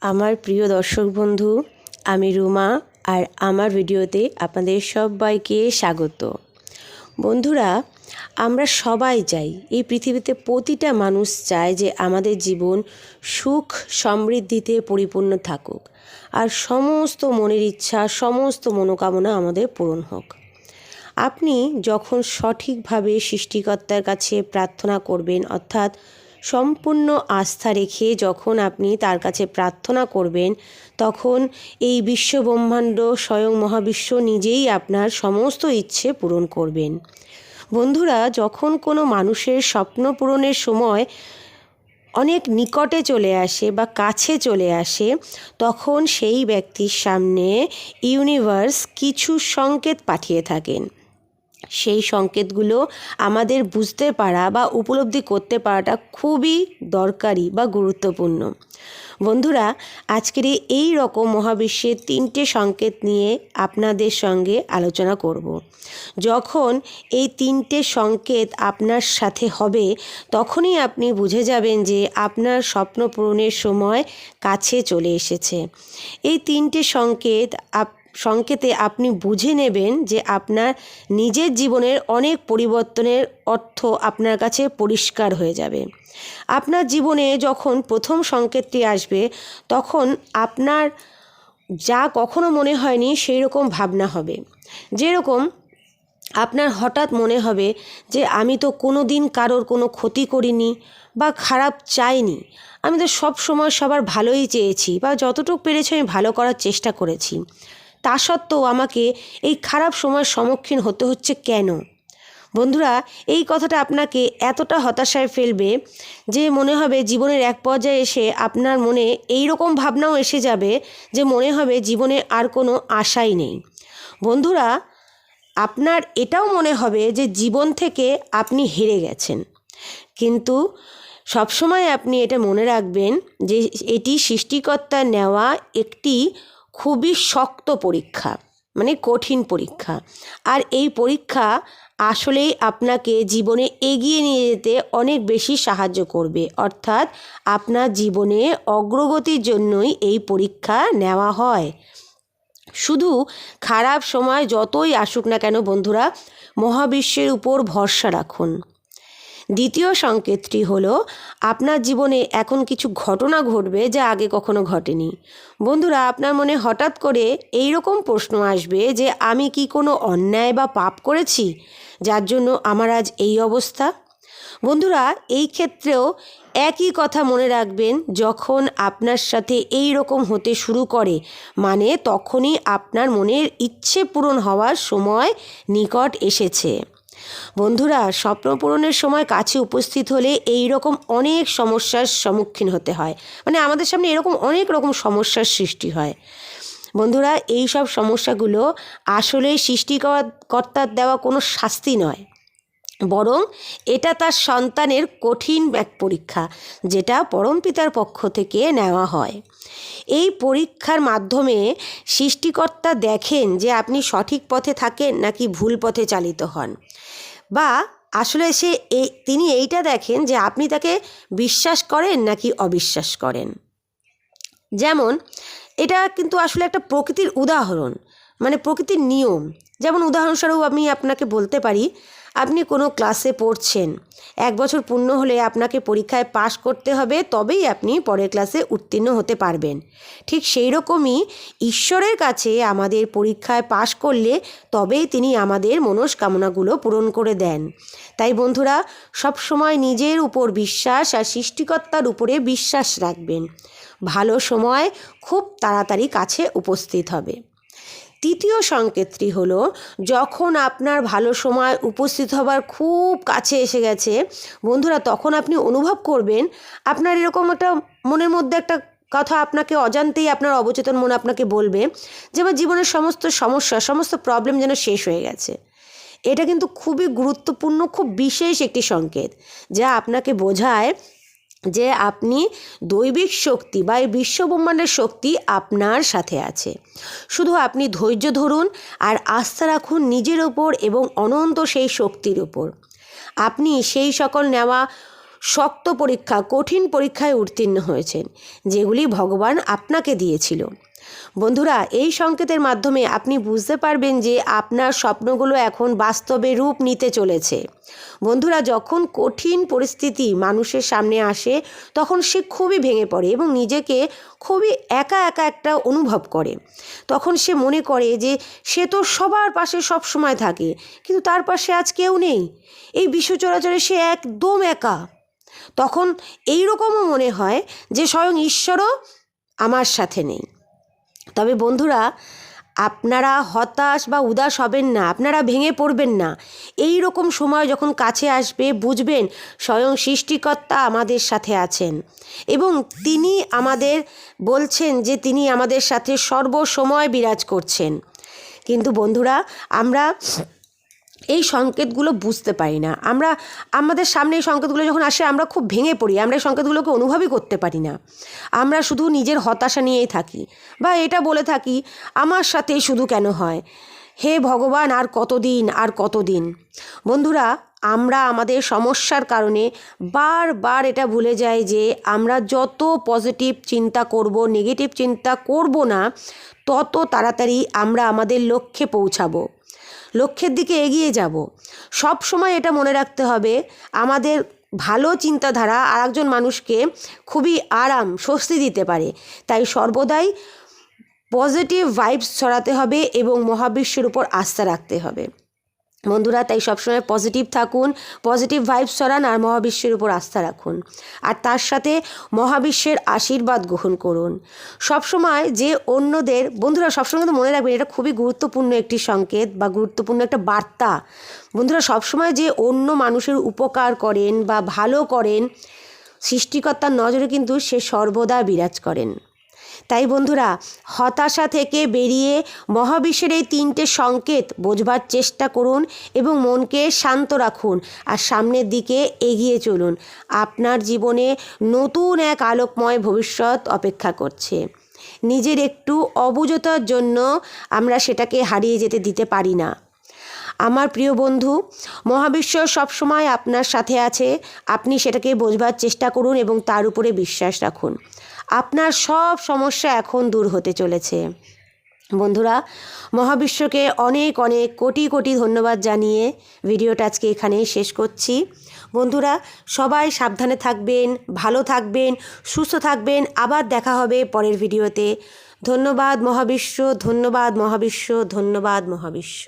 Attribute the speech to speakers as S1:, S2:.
S1: আমার প্রিয় দর্শক বন্ধু, আমি রুমা আর আমার ভিডিওতে আপনাদের সবাইকে স্বাগত। বন্ধুরা, আমরা সবাই চাই, এই পৃথিবীতে প্রতিটা মানুষ চায় যে আমাদের জীবন সুখ সমৃদ্ধিতে পরিপূর্ণ থাকুক আর সমস্ত মনের ইচ্ছা, সমস্ত মনোকামনা আমাদের পূরণ হোক। আপনি যখন সঠিকভাবে সৃষ্টিকর্তার কাছে প্রার্থনা করবেন, অর্থাৎ সম্পূর্ণ আস্থা রেখে যখন আপনি তার কাছে প্রার্থনা করবেন, তখন এই বিশ্বব্রহ্মাণ্ড স্বয়ং মহাবিশ্ব নিজেই আপনার সমস্ত ইচ্ছে পূরণ করবেন। বন্ধুরা, যখন কোনো মানুষের স্বপ্ন পূরণের সময় অনেক নিকটে চলে আসে বা কাছে চলে আসে, তখন সেই ব্যক্তির সামনে ইউনিভার্স কিছু সংকেত পাঠিয়ে থাকেন। সেই সংকেতগুলো আমাদের বুঝতে পারা বা উপলব্ধি করতে পারাটা খুবই দরকারি বা গুরুত্বপূর্ণ। বন্ধুরা, আজকের এই রকম মহাবিশ্বের 3টে সংকেত নিয়ে আপনাদের সঙ্গে আলোচনা করব। যখন এই 3টে সংকেত আপনার সাথে হবে, তখনই আপনি বুঝে যাবেন যে আপনার স্বপ্ন পূরণের সময় কাছে চলে এসেছে। এই 3টে সংকেতে আপনি বুঝে নেবেন যে আপনার নিজের জীবনের অনেক পরিবর্তনের অর্থ আপনার কাছে পরিষ্কার হয়ে যাবে। আপনার জীবনে যখন প্রথম সংকেতটি আসবে, তখন আপনার যা কখনো মনে হয়নি সেই রকম ভাবনা হবে। যেরকম আপনার হঠাৎ মনে হবে যে আমি তো কোনো দিন কারোর কোনো ক্ষতি করিনি বা খারাপ চাইনি, আমি তো সব সময় সবার ভালোই চেয়েছি বা যতটুকু পেরেছি আমি ভালো করার চেষ্টা করেছি, তা সত্ত্বেও আমাকে এই খারাপ সময়ের সম্মুখীন হতে হচ্ছে কেন? বন্ধুরা, এই কথাটা আপনাকে এতটা হতাশায় ফেলবে যে মনে হবে জীবনের এক পর্যায়ে এসে আপনার মনে এই রকম ভাবনাও এসে যাবে যে মনে হবে জীবনে আর কোনো আশাই নেই। বন্ধুরা, আপনার এটাও মনে হবে যে জীবন থেকে আপনি হেরে গেছেন। কিন্তু সবসময় আপনি এটা মনে রাখবেন যে এটি সৃষ্টিকর্তার নেওয়া একটি খুবই শক্ত পরীক্ষা, মানে কঠিন পরীক্ষা। আর এই পরীক্ষা আসলেই আপনাকে জীবনে এগিয়ে নিয়ে যেতে অনেক বেশি সাহায্য করবে। অর্থাৎ আপনার জীবনে অগ্রগতির জন্যই এই পরীক্ষা নেওয়া হয়। শুধু খারাপ সময় যতই আসুক না কেন বন্ধুরা, মহাবিশ্বের উপর ভরসা রাখুন। দ্বিতীয় সংকেতটি হলো, আপনার জীবনে এখন কিছু ঘটনা ঘটবে যা আগে কখনো ঘটেনি। বন্ধুরা, আপনার মনে হঠাৎ করে এই রকম প্রশ্ন আসবে যে আমি কি কোনো অন্যায় বা পাপ করেছি যার জন্য আমার আজ এই অবস্থা? বন্ধুরা, এই ক্ষেত্রেও একই কথা মনে রাখবেন, যখন আপনার সাথে এই রকম হতে শুরু করে মানে তখনই আপনার মনের ইচ্ছে পূরণ হওয়ার সময় নিকট এসেছে। বন্ধুরা, স্বপ্ন পূরণের সময় কাছে উপস্থিত হলে এই রকম অনেক সমস্যার সম্মুখীন হতে হয়, মানে আমাদের সামনে এরকম অনেক রকম সমস্যার সৃষ্টি হয়। বন্ধুরা, এই সব সমস্যাগুলো আসলে সৃষ্টিকর্তার দেওয়া কোনো শাস্তি নয়, বরং এটা তার সন্তানের কঠিন এক পরীক্ষা, যেটা পরমপিতার পক্ষ থেকে নেওয়া হয়। এই পরীক্ষার মাধ্যমে সৃষ্টিকর্তা দেখেন যে আপনি সঠিক পথে থাকেন নাকি ভুল পথে চালিত হন, বা আসলে তিনি এইটা দেখেন যে আপনি তাকে বিশ্বাস করেন নাকি অবিশ্বাস করেন। যেমন, এটা কিন্তু আসলে একটা প্রকৃতির উদাহরণ, মানে প্রকৃতির নিয়ম। যেমন উদাহরণস্বরূপ আমি আপনাকে বলতে পারি, আপনি কোনো ক্লাসে পড়ছেন, 1 বছর পূর্ণ হলে আপনাকে পরীক্ষায় পাশ করতে হবে, তবেই আপনি পরের ক্লাসে উত্তীর্ণ হতে পারবেন। ঠিক সেই রকমই ঈশ্বরের কাছে আমাদের পরীক্ষায় পাশ করলে তবেই তিনি আমাদের মনস্কামনাগুলো পূরণ করে দেন। তাই বন্ধুরা, সবসময় নিজের উপর বিশ্বাস আর সৃষ্টিকর্তার উপরে বিশ্বাস রাখবেন। ভালো সময় খুব তাড়াতাড়ি কাছে উপস্থিত হবে। তৃতীয় সংকেতটি হলো, যখন আপনার ভালো সময় উপস্থিত হবার খুব কাছে এসে গেছে বন্ধুরা, তখন আপনি অনুভব করবেন আপনার এরকম একটা মনের মধ্যে একটা কথা আপনাকে অজান্তেই আপনার অবচেতন মন আপনাকে বলবে যে আমার জীবনের সমস্ত সমস্যা, সমস্ত প্রবলেম যেন শেষ হয়ে গেছে। এটা কিন্তু খুবই গুরুত্বপূর্ণ, খুব বিশেষ একটি সংকেত, যা আপনাকে বোঝায় যে আপনি দৈবিক শক্তি বা এই বিশ্বব্রহ্মাণ্ডের শক্তি আপনার সাথে আছে। শুধু আপনি ধৈর্য ধরুন আর আস্থা রাখুন নিজের ওপর এবং অনন্ত সেই শক্তির ওপর। আপনি সেই সকল নেওয়া শক্ত পরীক্ষা, কঠিন পরীক্ষায় উত্তীর্ণ হয়েছেন, যেগুলি ভগবান আপনাকে দিয়েছিল। বন্ধুরা, এই সংকেতের মাধ্যমে আপনি বুঝতে পারবেন যে আপনার স্বপ্নগুলো এখন বাস্তবে রূপ নিতে চলেছে। বন্ধুরা, যখন কঠিন পরিস্থিতি মানুষের সামনে আসে তখন সে খুবই ভেঙে পড়ে এবং নিজেকে খুবই একা একা একটা অনুভব করে। তখন সে মনে করে যে সে তো সবার পাশে সব সময় থাকে, কিন্তু তার পাশে আজ কেউ নেই। এই বিশ্ব চরাচরে সে একদম একা। তখন এই রকমও মনে হয় যে স্বয়ং ঈশ্বরও আমার সাথে নেই। তবে বন্ধুরা, আপনারা হতাশ বা উদাস হবেন না, আপনারা ভেঙে পড়বেন না। এই রকম সময় যখন কাছে আসবে বুঝবেন স্বয়ং সৃষ্টিকর্তা আমাদের সাথে আছেন এবং তিনি আমাদের বলছেন যে তিনি আমাদের সাথে সর্বসময় বিরাজ করছেন। কিন্তু বন্ধুরা, আমরা এই সংকেতগুলো বুঝতে পারি না। আমাদের সামনে এই সংকেতগুলো যখন আসে আমরা খুব ভেঙে পড়ি, আমরা এই সংকেতগুলোকে অনুভবই করতে পারি না। আমরা শুধু নিজের হতাশা নিয়েই থাকি বা এটা বলে থাকি, আমার সাথেই শুধু কেন হয়, হে ভগবান আর কতদিন আর কতদিন। বন্ধুরা, আমরা আমাদের সমস্যার কারণে বারবার এটা ভুলে যাই যে আমরা যত পজিটিভ চিন্তা করব, নেগেটিভ চিন্তা করব না, তত তাড়াতাড়ি আমরা আমাদের লক্ষ্যে পৌঁছাবো, লক্ষ্যের দিকে এগিয়ে যাব। সব সময় এটা মনে রাখতে হবে, আমাদের ভালো চিন্তাধারা আরেকজন মানুষকে খুবই আরাম, স্বস্তি দিতে পারে। তাই সর্বদাই পজিটিভ ভাইবস ছড়াতে হবে এবং মহাবিশ্বের উপর আস্থা রাখতে হবে। বন্ধুরা, তাই সবসময় পজিটিভ থাকুন, পজিটিভ ভাইবস ছড়ান আর মহাবিশ্বের উপর আস্থা রাখুন। আর তার সাথে মহাবিশ্বের আশীর্বাদ গ্রহণ করুন। সবসময় যে অন্যদের, বন্ধুরা সবসময় তো মনে রাখবেন, এটা খুবই গুরুত্বপূর্ণ একটি সংকেত বা গুরুত্বপূর্ণ একটা বার্তা। বন্ধুরা, সবসময় যে অন্য মানুষের উপকার করেন বা ভালো করেন, সৃষ্টিকর্তার নজরে কিন্তু সে সর্বদা বিরাজ করেন। তাই বন্ধুরা, হতাশা থেকে বেরিয়ে মহাবিশ্বের এই 3টে সংকেত বোঝবার চেষ্টা করুন এবং মনকে শান্ত রাখুন আর সামনের দিকে এগিয়ে চলুন। আপনার জীবনে নতুন এক আলোকময় ভবিষ্যৎ অপেক্ষা করছে। নিজের একটু অবুঝতার জন্য আমরা সেটাকে হারিয়ে যেতে দিতে পারি না। আমার প্রিয় বন্ধু, মহাবিশ্ব সবসময় আপনার সাথে আছে। আপনি সেটাকে বোঝবার চেষ্টা করুন এবং তার উপরে বিশ্বাস রাখুন। আপনার সব সমস্যা এখন দূর হতে চলেছে। বন্ধুরা, মহাবিশ্বকে অনেক অনেক কোটি কোটি ধন্যবাদ জানিয়ে ভিডিওটা আজকে এখানেই শেষ করছি। বন্ধুরা, সবাই সাবধানে থাকবেন, ভালো থাকবেন, সুস্থ থাকবেন। আবার দেখা হবে পরের ভিডিওতে। ধন্যবাদ মহাবিশ্ব, ধন্যবাদ মহাবিশ্ব, ধন্যবাদ মহাবিশ্ব।